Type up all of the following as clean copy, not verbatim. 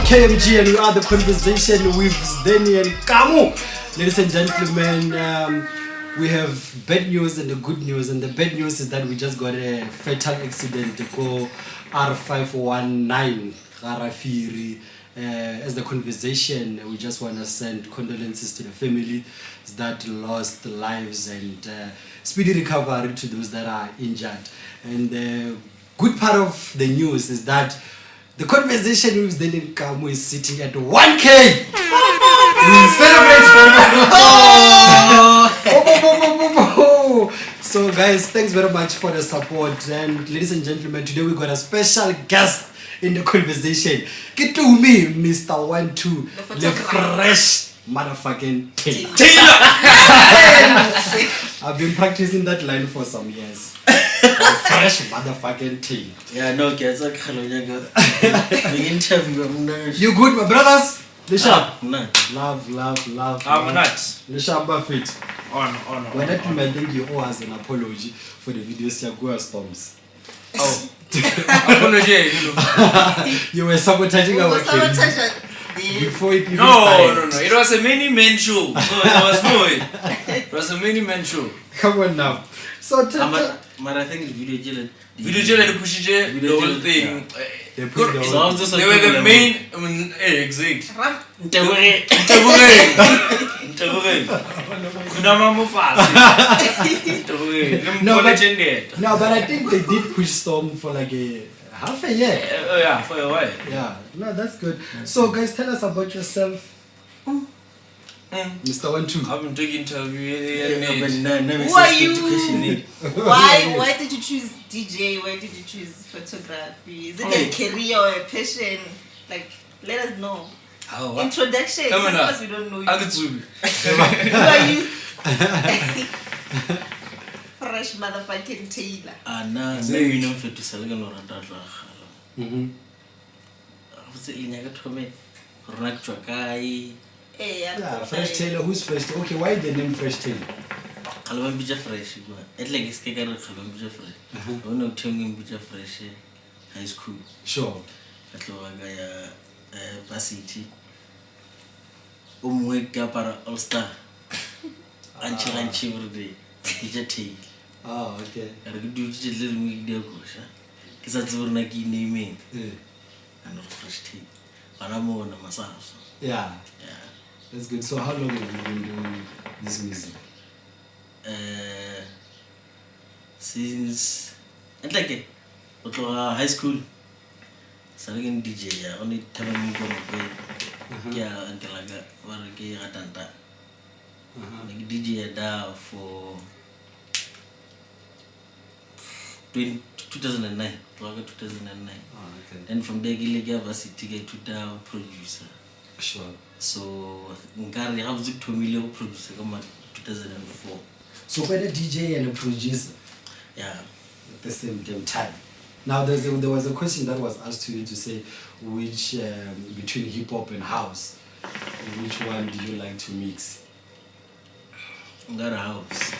KMG, and we are the conversation with Sdeni and Kamo. Ladies and gentlemen, we have bad news and the good news. And the bad news is that we just got a fatal accident for R519 Garafiri. As the conversation, we just want to send condolences to the families that lost lives and speedy recovery to those that are injured. And the good part of the news is that the conversation with Sdeni Kamo is sitting at 1K. We celebrate. So guys, thanks very much for the support. And ladies and gentlemen, today we got a special guest in the conversation. Get to me, MvtherFvckN the fresh motherfucking Taylor. I've been practicing that line for some years. Fresh motherfucking Taylor. Yeah, no, kids, I can't interview. You good, my brothers? Lisha? No. Love. I'm not. Lisha Buffett. On. When I think you owe us an apology for the videos Jaguar storms. Oh. Apology, You were sabotaging our career. Before it even started. No. It was a many-man show. So it was a many-man show. Come on now. So But I think it's video jail. Video jail and push the whole thing. they put the They were the main. Exactly. No, but I think they did push Storm for like a half a year. Yeah, for a while. Yeah, no, that's good. So guys, tell us about yourself. MvtherFvckN. I've been taking interview. Who are you? Why did you choose DJ? Why did you choose photography? Is it a career or a passion? Like, let us know. Introduction. Because we don't know you. Who are you? Fresh motherfucking Taylor. No, you know for to sell a lot of Yeah, Fresh Taylor. Who's Fresh? Okay, why the name Fresh Taylor? Kalabam bija fresh. At like it's kegano kalabam bija fresh. I know telling bija fresh high school. Sure. At Loagaya varsity. Wake para all star. Anchi every day. Bija tail. Oh, okay. I could do just a little week there, Gosha. Because that's what I name and not fresh tail. But I'm on the massage. Yeah. That's good. So how long have you been doing this music? Since like high school. Starting DJ, yeah, only time I'm going to play. Yeah, until I got what I get at that. Like DJ da for 2009. 2009. Oh, okay. And from there, I got varsity to the producer. Sure. So, I have the 2 million producer come 2004. So quite a DJ and a producer. Yeah. At the same time. Now there was a question that was asked to you to say which between hip hop and house, which one do you like to mix? Got a house.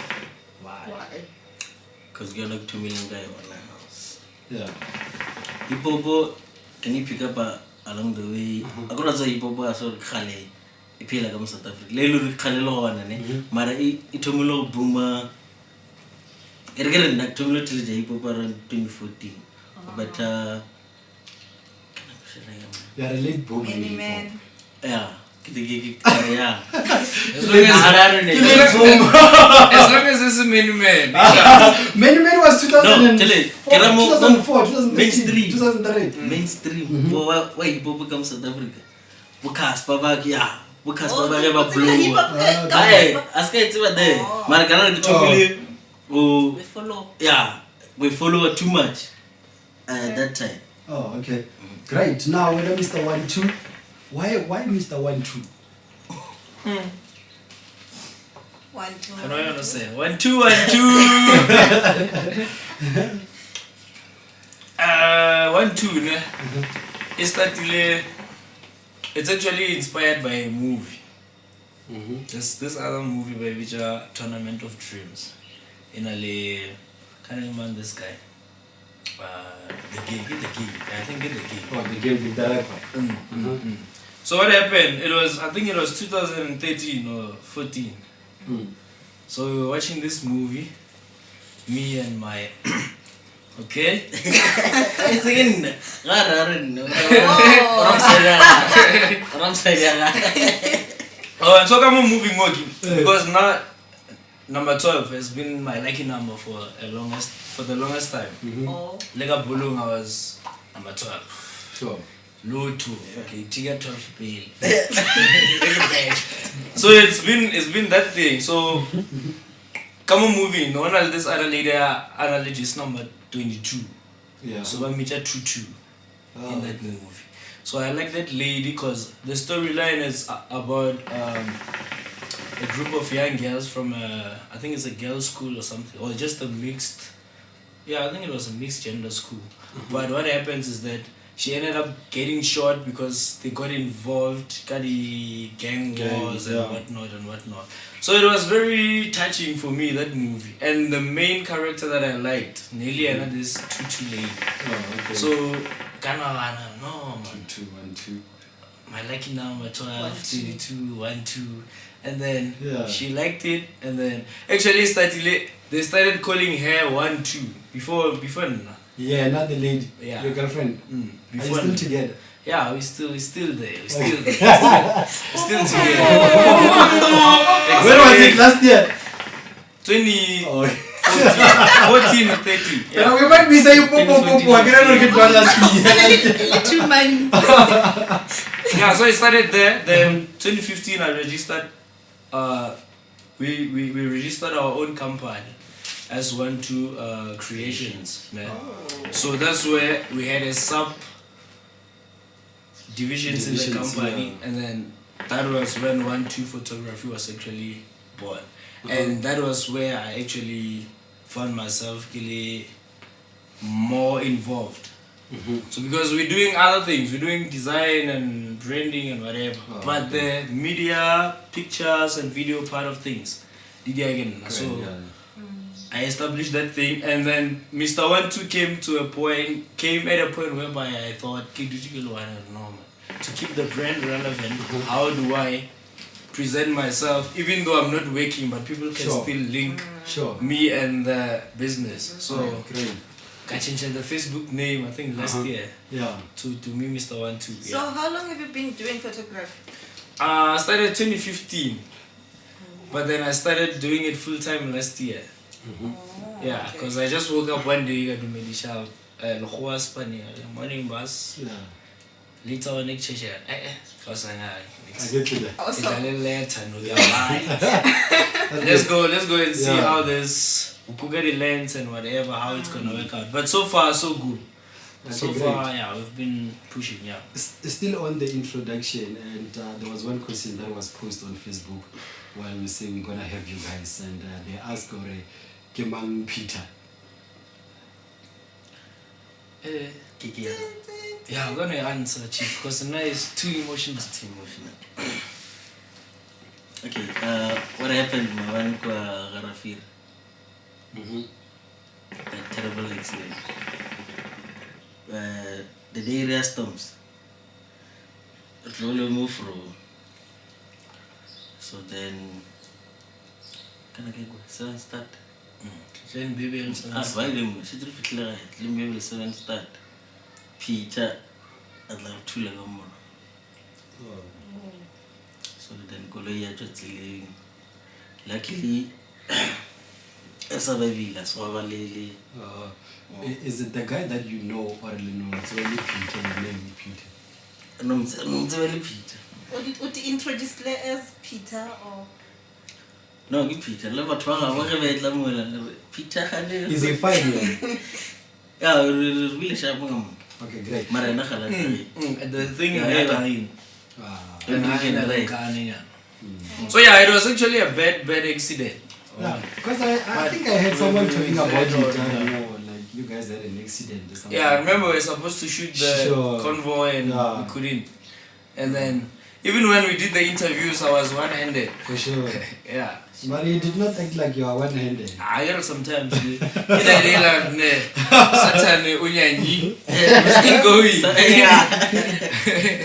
Why? Because you're like 2 million guy on a house. Yeah. Hip hop, can you pick up along the way? I got to say hip hop as well. Khale, it feel like I'm South Africa. Lelu khale lo wana ne. Mara itomilo boomer. Ergere na tomilo till hip hop around 2014. But you are a late boomer. Many men. yeah. Yeah. As long as it's a many man. Many Men was 2004, 2003. 2003. Mainstream. Why hip hop becomes South Africa? Bukas Babak, yeah. Bukas Babak ever blow. Ask it over there. Maragana We follow. yeah, we follow too much at that time. Oh, okay. Great. Now when MvtherFvckN, why MvtherFvckN? 1, 2. I know you want to say 1, 2, 1, 2. 1, 2, ne? It's actually inspired by a movie. This other movie by which Tournament of Dreams. In a can't remember this guy. The gig. I think in the gig. Oh, the game with that one. So what happened? I think it was 2013 or 14. So we were watching this movie, me and my okay. It's again. Oh, and so Kamo moving working because now number 12 has been my lucky number for the longest time. Lega Bulung, I was number 12. Sure. Low 2. Okay, Tiga 12 bill. So it's been that thing. So Kamo moving. No one else this other lady analogist number 22. Yeah. So I meet her 22 in that movie. So I like that lady because the storyline is about a group of young girls from I think it's a girls' school or something, or just a mixed. Yeah, I think it was a mixed gender school. But what happens is that she ended up getting shot because they got involved, got the gang wars and whatnot. So it was very touching for me, that movie. And the main character that I liked, Nelly and this Tutu lady. Oh, okay. So Kana no man. 212. My lucky number 12, 32, 12. And then she liked it, and then actually they started calling her 12 before Yeah, not the lady. Yeah. Your girlfriend. Are you still together? Yeah, we're still there. We're still together. When was it last year? 14 or 30. Yeah. We might be saying popo. I cannot get one last year. Little man. Yeah, so I started there. Then 2015 I registered. We registered our own company as MvtherFvckn Creations, man. So that's where we had a sub divisions in the company, and then that was when MvtherFvckn Photography was actually born, and that was where I actually found myself really more involved. So because we're doing other things, we're doing design and branding and whatever, but the media, pictures and video part of things, did again. So I established that thing, and then MvtherFvckn came at a point whereby I thought, to keep the brand relevant, how do I present myself, even though I'm not working, but people can still link me and the business. So I changed the Facebook name, I think last year, to me MvtherFvckn. So how long have you been doing photography? I started 2015, but then I started doing it full time last year. Yeah, because I just woke up one day, I got to Medisha, morning bus. Later on, next year, let's go and see how this Ukugari lands and whatever, how it's gonna work out. But so far, so good. So far, we've been pushing. Still on the introduction, and there was one question that was posted on Facebook while we say we're gonna have you guys, and they asked Kemang Peter. I'm gonna answer, Chief, because now it's too emotional. Okay, what happened my one kwa Garafir? That terrible accident. The day area storms. It really moved through. So then, can I get 7 start? Then baby and Why them? She did it like baby 7 start. Peter, I'd love to let them. So then Goloya just living. Luckily, I survived. Is it the guy that you know or no? It's only Peter, your name Peter. No, it's only Peter. Would you introduce as Peter or? No, Peter. Peter. Is he fine? Yeah, really sharp. Okay, great. The thing is, So it was actually a bad accident. Because I think I heard someone talking about it. Like you guys had an accident or something. Yeah, I remember we were supposed to shoot the convoy and we couldn't. And then even when we did the interviews, I was one-handed. For sure. Yeah. But you did not act like you are one-handed. I get sometimes.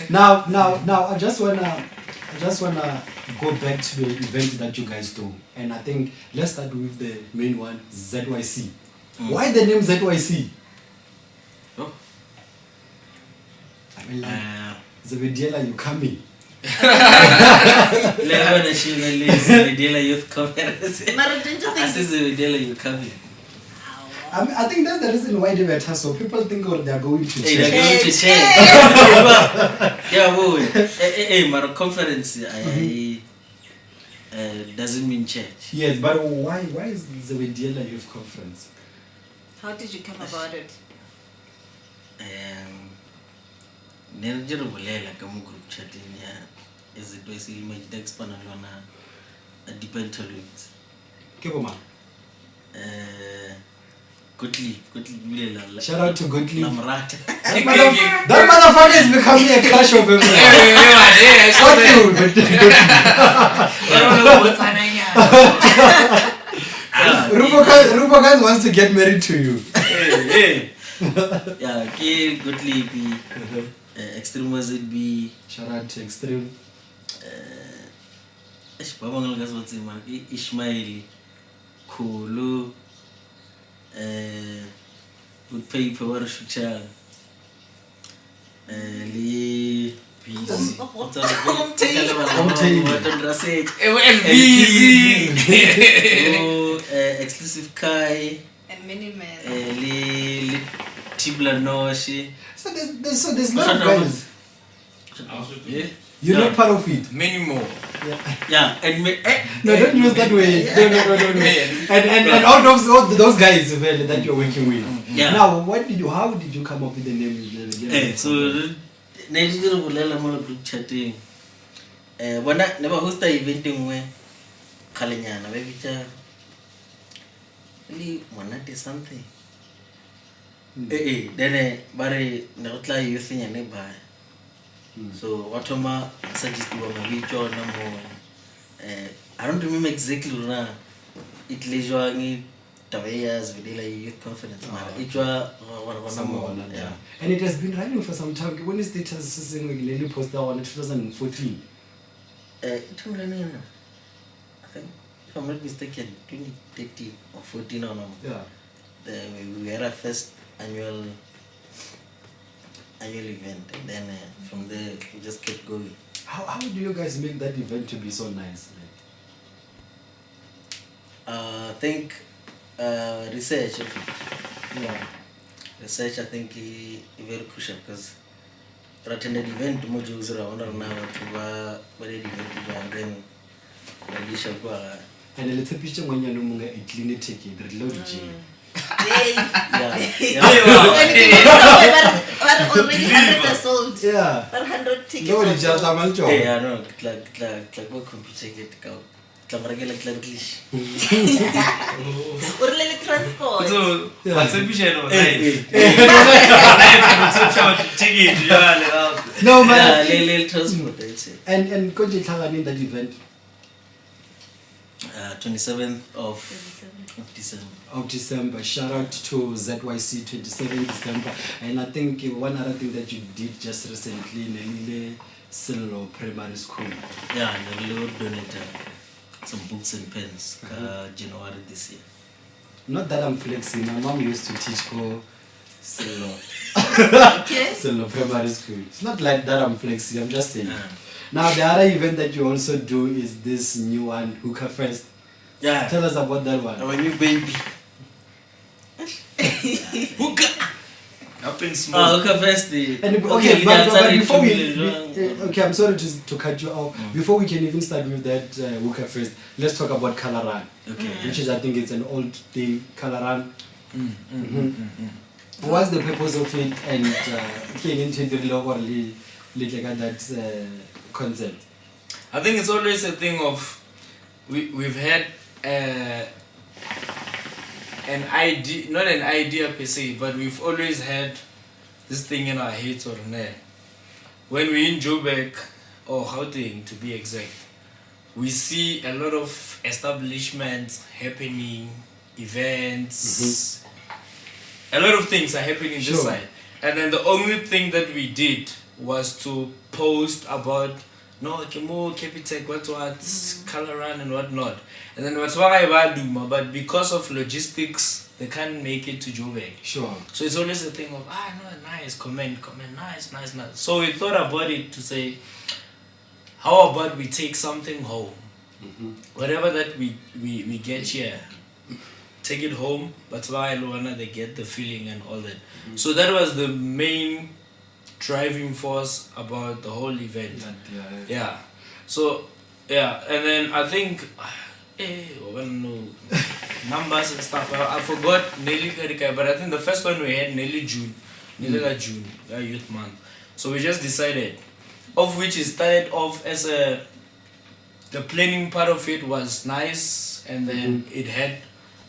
Now, I just wanna go back to the event that you guys do, and I think let's start with the main one, ZYC. Why the name ZYC? Oh. I mean, like, Zebediela, you coming? Zebediela Youth Conference. Zebediela, you coming? I think that's the reason why they were so people think they are going to church. Hey, they're going to church. Yeah, whoa. Hey, my conference doesn't mean church. Yes, but why is the Zebediela Youth Conference? How did you come about it? Nerejero bolela ka mo group chatting ya ZYC image expand lona a depend tolerance. Ke boma. Gottlieb Shout out to Gottlieb. Namrata. That motherfucker is becoming a crush of everyone. Rubo guys wants to get married to you. Hey. Yeah, Gottlieb. Extreme ZB. Shout out to Extreme. Ishmaeli, Kulu, good paper, what should child? Lee, peace. Exclusive Kai, And many men. Lee, Tibla Noshi. So there's lot of guys. Yeah. You're not part of it. Many more. Yeah, and no, don't use that way. No. And out of all those guys that you're working with. Yeah. Now, how did you come up with the name? So, Nigeria will let them group chatting. When I never host a eventing where Kalinyana, maybe really 190 something. Then very not like you think and nearby. So what am suggest to my video number? I don't remember exactly now. It leisure ni Taveya's Videla Youth Conference. It was one. And it has been running for some time. When is the saying we post that one in 2014? It was running. I think, if I'm not mistaken, 2013 or 14 or no. Yeah. We had our first annual event, and then from there we just kept going. How do you guys make that event to be so nice? I think research. Yeah. Research, I think, is very crucial because I attended event mojo uzura wonder now to very event and then relisha kwa. And a little picture when you're no a clean ticket, the load gym. Already Yeah. 100 sold. Yeah. 100 tickets. No, it's just a man. Yeah, no, like what computer get go. Tlamaragela English. Urlele transport. So, what's the vision of No, man. Little transport, that's it. And could you tell me that event? 27th of December. Shout out to ZYC 27th December. And I think one other thing that you did just recently in Lille Silo Primary School. Yeah, and the Lord donated some books and pens January this year. Not that I'm flexing. My mom used to teach Silo. Okay. Silo Primary School. It's not like that I'm flexing. I'm just saying. Now the other event that you also do is this new one, HookahFest. Yeah. Tell us about that one. Our new baby. Hookah. Up in small. HookahFest. And okay, but before okay, I'm sorry to cut you off. Before we can even start with that HookahFest, let's talk about Kalaran. Okay. Which is, I think, it's an old thing, Kalaran. What's the purpose of it, and can you into the logo like that concept? I think it's always a thing of we've had an idea, not an idea per se, but we've always had this thing in our heads or there. When we in Joburg or Gauteng to be exact, we see a lot of establishments happening, events, a lot of things are happening this side. And then the only thing that we did was to post about Kamo, Capitec, what, color run and whatnot. And then what's what I do, but because of logistics, they can't make it to Joburg. Sure. So it's always a thing of nice, comment, nice. So we thought about it to say, how about we take something home? Whatever that we get here, take it home, but while they get the feeling and all that. So that was the main driving force about the whole event. Yeah. So yeah, and then I think numbers and stuff. I forgot nearly, but I think the first one we had nearly June, Youth Month. So we just decided, of which it started off as the planning part of it was nice, and then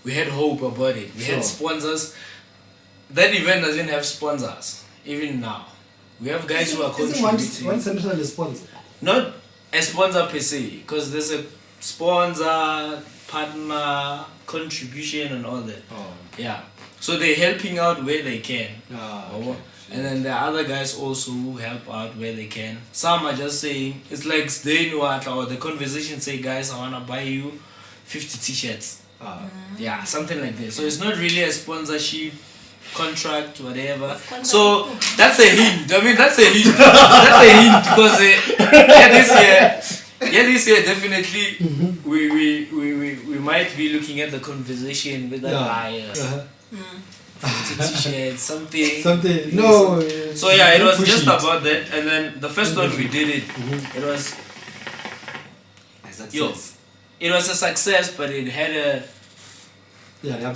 we had hope about it. We had sponsors. That event doesn't have sponsors even now. We have guys who are contributing. One central is sponsor. Not a sponsor per se, because there's a sponsor, partner, contribution and all that. Yeah. So they're helping out where they can. And then there are other guys also who help out where they can. Some are just saying, it's like Sdeni or the conversation say, guys, I want to buy you 50 t-shirts. Yeah, something like that. So it's not really a sponsorship contract, whatever. So that's a hint. I mean, that's a hint. That's a hint because this year definitely we might be looking at the conversation with that guy. 50 t-shirts, something. No. So yeah, it was just about that, and then the first one we did it. It was a success. It was a success, but it had a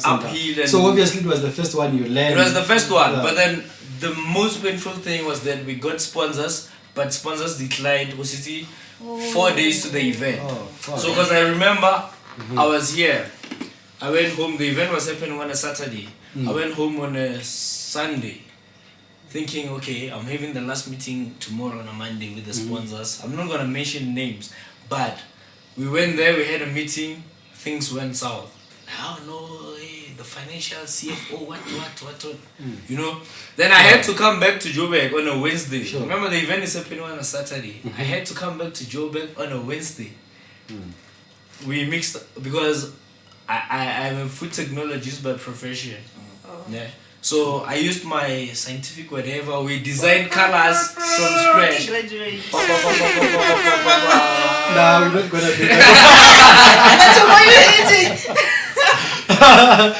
uphill. So obviously it was the first one you learned. It was the first one, but then the most painful thing was that we got sponsors, but sponsors declined. Was it 4 days to the event? So because I remember I was here, I went home. The event was happening on a Saturday. I went home on a Sunday, thinking, okay, I'm having the last meeting tomorrow on a Monday with the sponsors. I'm not gonna mention names, but we went there. We had a meeting. Things went south. I don't know, the financial CFO, what. Then I had to come back to Joburg on a Wednesday. Remember, the event is happening on a Saturday. I had to come back to Joburg on a Wednesday. We mixed, because I'm a food technologist by profession. Yeah. So I used my scientific whatever. We designed colors from scratch. Nah, we're not gonna do that.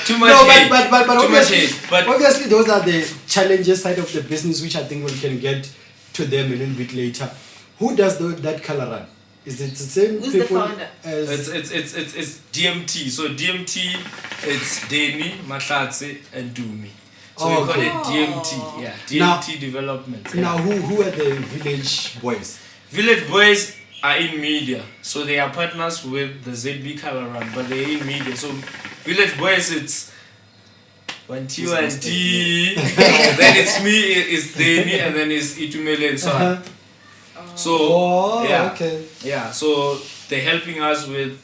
Too much hate. But obviously those are the challenges side of the business, which I think we can get to them a little bit later. Who does that color run? Is it the same Who's people? The founder? It's DMT. So DMT, it's Sdeni, Mahlatse, and Tumi. So we call it DMT. Yeah, DMT development. Yeah. Now, who are the Village Boys? Village Boys are in media, so they are partners with the ZB Color Run, but they're in media. So Village Boys, it's 1T, then it's me, it's Sdeni, and then it's Itumele and so on. So yeah, so they're helping us with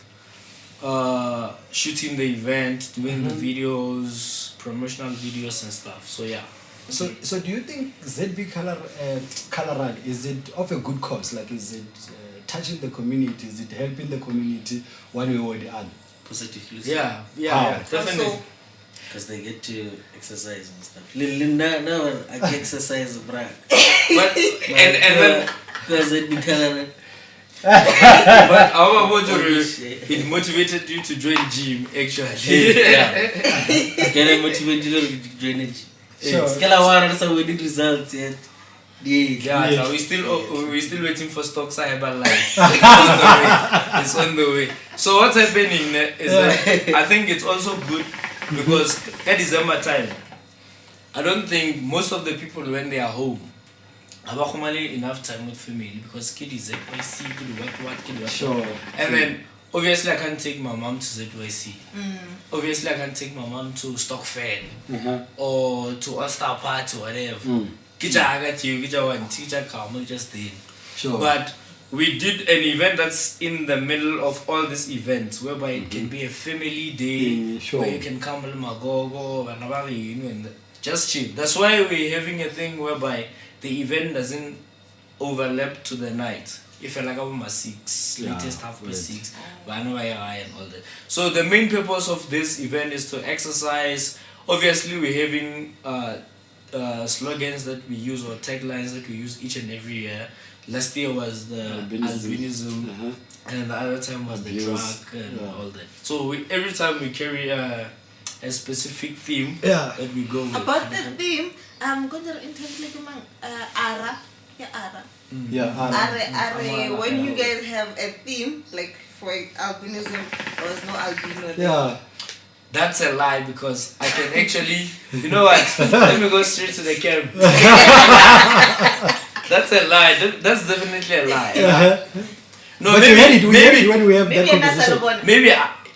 shooting the event, doing the videos, promotional videos and stuff. So yeah. So do you think ZB Color Run, is it of a good cause? Like, is it touching the community? Is it helping the community one way or the other? Positively. Yeah, definitely. Because they get to exercise and stuff. Now I can exercise, brag. But and then because it become. But our motor, it motivated you to join gym actually. Can I motivate you to join it? Sure. So we did results yet. Yeah, we're still waiting for stock cyber life. It's on the way. So what's happening is that I think it's also good because at December time, I don't think most of the people when they are home have enough time with family because kid is ZYC, kid what. Sure. And then obviously I can't take my mom to ZYC. Obviously I can't take my mom to Stock Fair or to All-Star Party or whatever. Kamo, just then. Sure. But we did an event that's in the middle of all these events, whereby it can be a family day, where you can come with Magogo and just chill. That's why we're having a thing whereby the event doesn't overlap to the night. If I like my 6, latest 6:30, and all that. So the main purpose of this event is to exercise. Obviously, we're having slogans that we use or taglines that we use each and every year. Last year was the albinism, and the other time was the drug and all that. So every time we carry a specific theme that we go with. About the theme, I'm going to interview Ara. Ara. When you guys have a theme, like for albinism, there was no albino. Yeah. That's a lie because I can actually, you know what? Let me go straight to the camera. That's a lie. That's definitely a lie. No, but maybe when we have that conversation. Maybe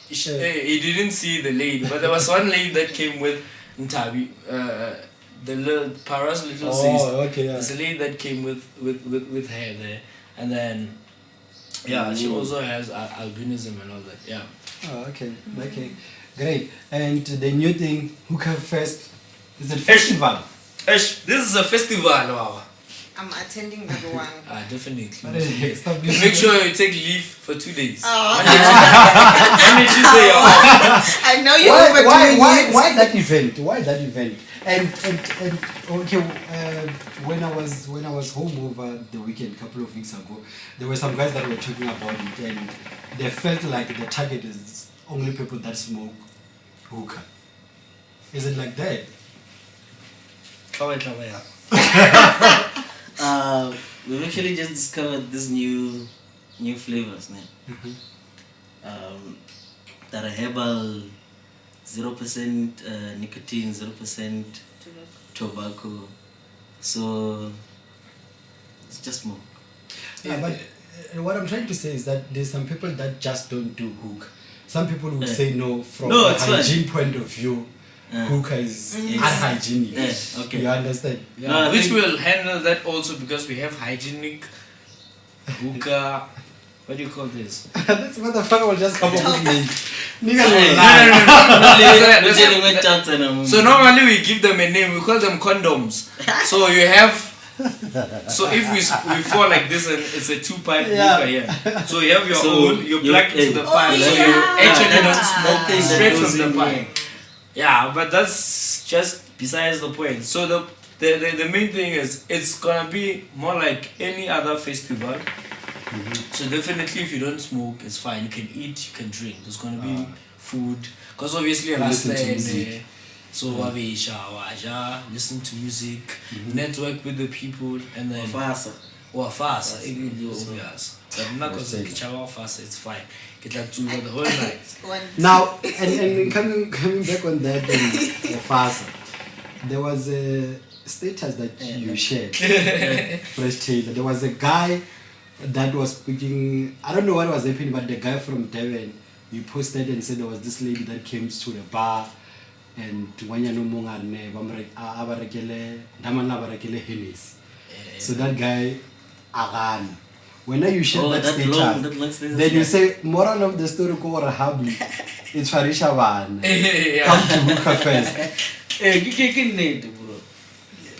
he didn't see the lady, but there was one lady that came with Ntabi, the little Para's little sister. Okay, yeah. There's a lady that came with her there, and then she also has albinism and all that. Yeah. Oh, okay. Great. And the new thing, HookahFest, is it festival? This is a festival, wow. I'm attending that one. Definitely. Make sure you take leave for 2 days. Oh. Monday, Tuesday, you're off. I know you. Why that event? Why that event? And okay, when I was home over the weekend a couple of weeks ago, there were some guys that were talking about it, and they felt like the target is only people that smoke hookah. Is it like that? We've actually just discovered these new flavors now. That are herbal, 0% nicotine, 0% tobacco. So it's just smoke. But what I'm trying to say is that there's some people that just don't do hookah. Some people would say no from a hygiene point of view. Hookah is unhygienic. Okay. You understand? Yeah, which will handle that also because we have hygienic hookah. What do you call this? This motherfucker will just come up with me. So normally we give them a name. We call them condoms. So you have. So if we fall like this and it's a 2-pipe hookah here. So you have your own. You plug into the pipe. So you actually don't smoke straight from the pipe. Yeah, but that's just besides the point. So the main thing is it's gonna be more like any other festival. So definitely if you don't smoke, it's fine. You can eat, you can drink. There's gonna be food. Because obviously listen to music. So listen to music, network with the people, and then Wafasa, it will be obvious. But not because it's fine. Get like to the whole night. Now, and coming back on that Wafasa, there was a status that you shared, Fresh Taylor. There was a guy that was speaking. I don't know what was happening, but the guy from Devon, he posted and said there was this lady that came to the bar. And so that guy Agan. When you share that status, then you say moral of the story go or habli. It's Farisha Van. Come to HookahFest.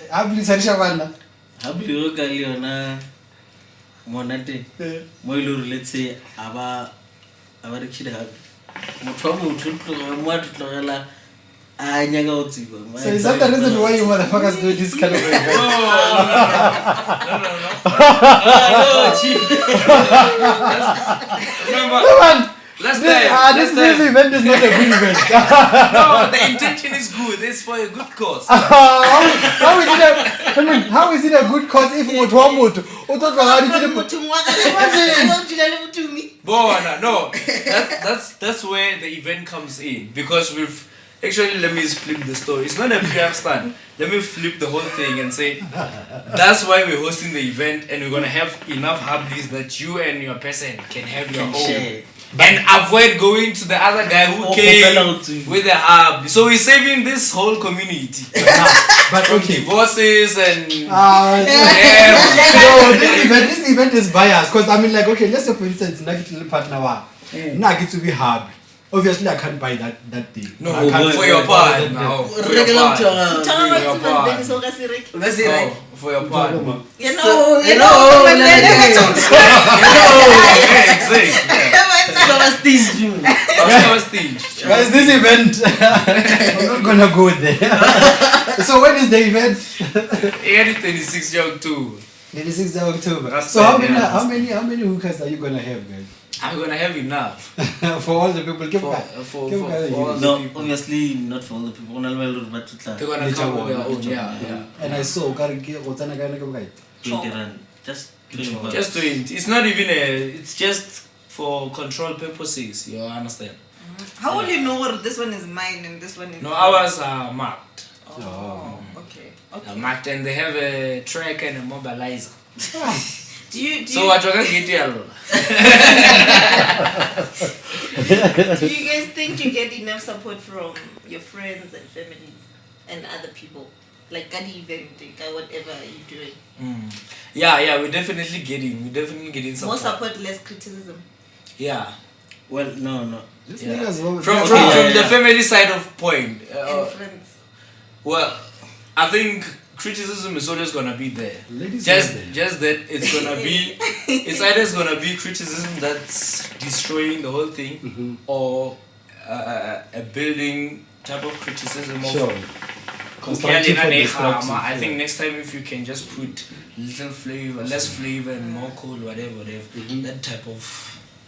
Habli Farisha Van. Habli Rogaliona Monate. Moilur, let's say Aba Rikshida. Motramu So is that the reason why you motherfuckers do this kind of event? No. This event is not a good event. No, the intention is good. It's for a good cause. How is it a good cause if you want to? No. That's where the event comes in because we've. Actually, let me flip the story. It's not a PR stand. Let me flip the whole thing and say that's why we're hosting the event and we're gonna have enough hubblies that you and your person can have your own. And avoid going to the other guy who came with the hub. So we're saving this whole community. But from divorces and So this event is biased because I mean, like, okay, let's say for instance, Nagit partner wa, Nagit to be hard. Obviously, I can't buy that thing. No, I can't for your part. No, for your part. For your part. You know. Guys, this event, I'm not gonna go there. So when is the event? 26 October. 26th of October. That's So right, how many hookahs are you gonna have, guys? I'm gonna have enough For all the people. for all the No, people. obviously not for all the people. They're gonna come with their own, yeah. And I saw what's 20 rand. Just 20 bucks. Just to it. It's not even it's just for control purposes, you understand? How will you know what this one is mine and this one is No, ours are marked. Oh, okay. They're marked and they have a track and a mobilizer. Do What you can get do you guys think you get enough support from your friends and families and other people? Like at the event, like whatever you're doing. Yeah, we're definitely getting support. More support, less criticism. Yeah. Well, no. Yeah. From the family side of point. And friends. Well, I think criticism is always gonna be there. Ladies Just that it's gonna be, it's either it's gonna be criticism that's destroying the whole thing, or a building type of criticism. Sure. I think next time if you can just put little flavor, less flavor and more cool, whatever, that type of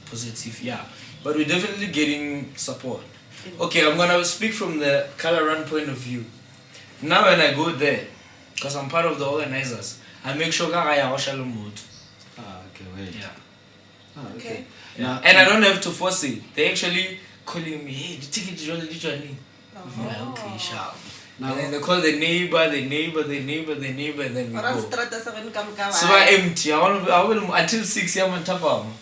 positive, yeah. But we're definitely getting support. Okay, I'm gonna speak from the color run point of view. Now when I go there, because I'm part of the organizers, I make sure I wash the mood. Okay, wait. Yeah. Okay. Yeah. And I don't have to force it. They actually calling me, hey, the ticket is already joining. Yeah, okay, sharp. And then they call the neighbor, and then we go. So I'm empty. I will until 6 a.m. on top of them.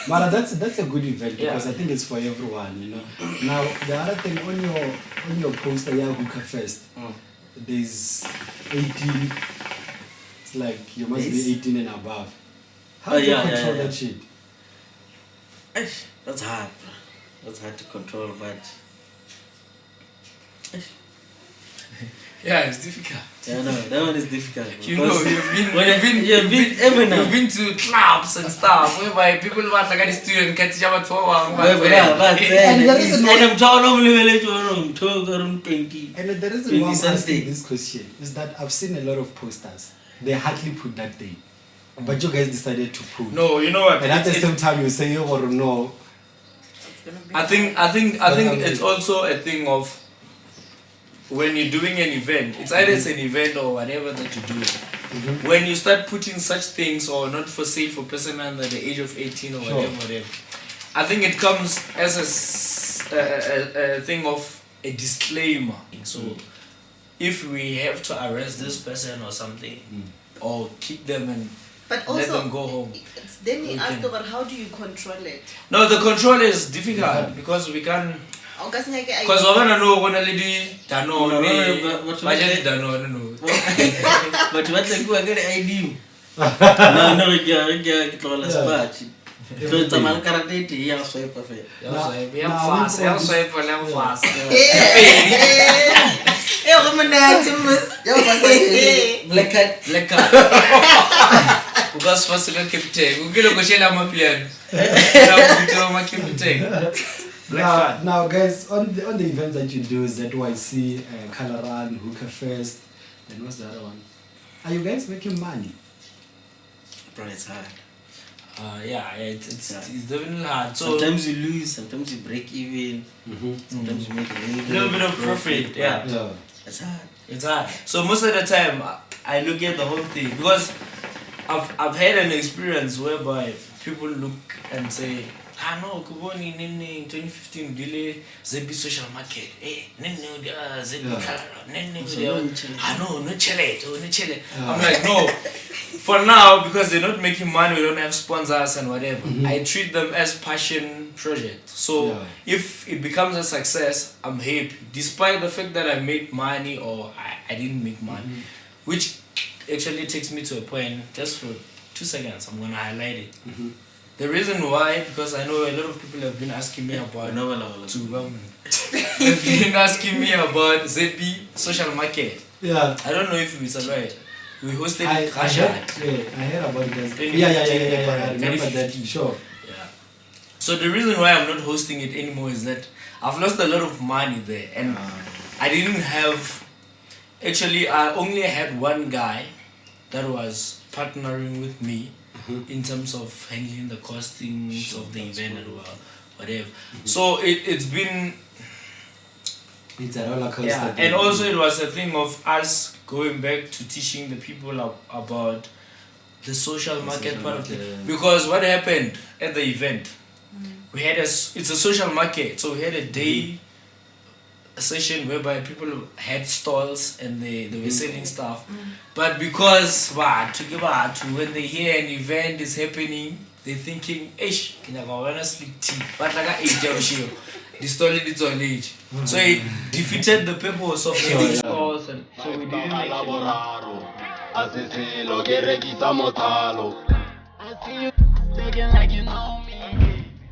Mara, that's a good event because I think it's for everyone, you know. Now the other thing on your poster, ZBHookahFest, there's 18. It's like you must be 18 and above. How do you control that shit? That's hard. That's hard to control, but yeah, it's difficult. yeah, no, that one is difficult. You know, you've been to clubs and stuff whereby people want like a student can teach about 4 hours. And there is I'm talking 20. And the reason why I'm asking this question is that I've seen a lot of posters. They hardly put that day, but you guys decided to put. No, you know what? And at the same time, you say or no. I think it's also a thing of when you're doing an event. It's either it's an event or whatever that you're doing. When you start putting such things or not for sale for person under the age of 18 or whatever, I think it comes as a thing of a disclaimer. So if we have to arrest this person or something, or keep them and let them go home. Then he asked about how do you control it? No, the control is difficult because we can't. Because we're gonna know when a lady no. But what like get ID? No, get all the spot. So it's a man karate, yeah, swipe of it. Yeah, swipe fast. Black card. Because first you keep taking. We get a shell on my piano. Now, guys, on the events that you do, ZYC, Color Run, HookahFest, and what's the other one? Are you guys making money? Bro, it's hard. It's definitely hard. So sometimes you lose, sometimes you break even, sometimes you make a little bit of profit. Yeah. It's hard. It's hard. So most of the time, I look at the whole thing because I've had an experience whereby people look and say, no, Kuboni, Nene, 2015, Dile, ZB social market, ZB color, no chile. I'm like, no. For now, because they're not making money, we don't have sponsors and whatever. I treat them as passion projects. So if it becomes a success, I'm happy, despite the fact that I made money or I didn't make money, which actually takes me to a point just to 2 seconds. I'm gonna highlight it. The reason why, because I know a lot of people have been asking me about have been asking me about ZB social market. Yeah. I don't know if it's right. We hosted I heard about it. Yeah. I remember that. Sure. Yeah. So the reason why I'm not hosting it anymore is that I've lost a lot of money there, and I didn't have. Actually, I only had one guy that was partnering with me in terms of handling the costings of the event and whatever. So it's been. It's a roller coaster. Yeah, and also it was a thing of us going back to teaching the people about the social market part of it. Because what happened at the event, we had it's a social market, so we had a day session whereby people had stalls and they were selling stuff. But because when they hear an event is happening, they're thinking, "Ish, can I go and sleep tea?" But like the stall is on age. So it defeated the purpose of the stalls, and so we didn't actually. I see you taking like you know me.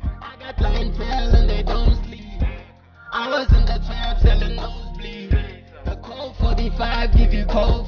I got clientele and they don't sleep. I was in the trap selling nosebleed. The code 45 give you cold.